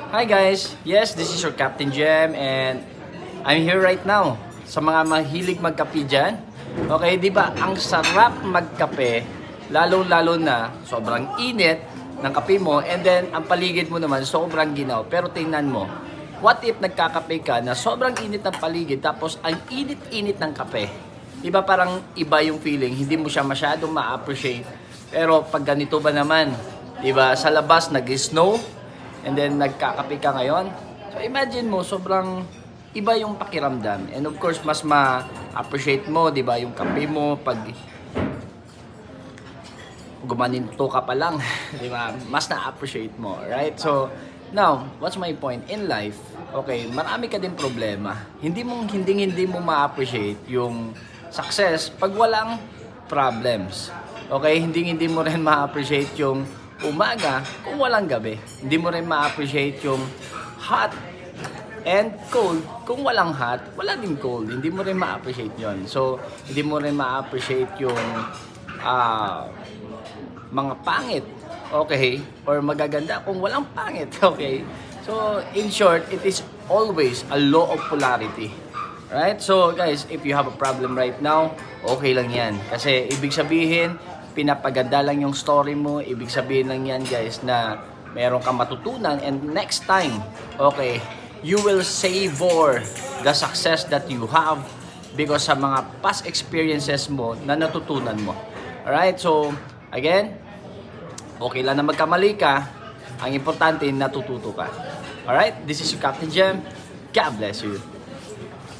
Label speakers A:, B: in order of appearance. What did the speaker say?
A: Hi guys! Yes, this is your Captain Jem and I'm here right now. Sa mga mahilig magkape dyan. Okay, di ba ang sarap magkape, lalo-lalo na sobrang init ng kape mo and then ang paligid mo naman sobrang ginaw. Pero tingnan mo, what if nagkakape ka na sobrang init ng paligid tapos ang init-init ng kape? Di ba parang iba yung feeling, hindi mo siya masyadong ma-appreciate. Pero pag ganito ba naman, di ba sa labas nag-snow, and then nagkakape ka ngayon. So imagine mo, sobrang iba yung pakiramdam. And of course, mas ma-appreciate mo, di ba, yung kape mo pag gumaninto ka pa lang, di ba? Mas na-appreciate mo, right? So, now, what's my point in life? Okay, marami ka din problema. Hindi mo ma-appreciate yung success pag walang problems. Okay, hindi mo rin ma-appreciate yung umaga kung walang gabi. Hindi mo rin ma-appreciate yung hot and cold kung walang hot, wala din cold. Hindi mo rin ma-appreciate yon. So, hindi mo rin ma-appreciate yung mga pangit, okay? Or magaganda kung walang pangit, okay? So, in short, it is always a law of polarity. Right? So, guys, if you have a problem right now, okay lang yan. Kasi, ibig sabihin, pinapaganda lang yung story mo. Ibig sabihin lang yan, guys, na meron kang matutunan and next time, okay, you will savor the success that you have because sa mga past experiences mo na natutunan mo. Alright? So, again, okay lang na magkamali ka. Ang importante, natututo ka. Alright? This is your Captain Jem. God bless you.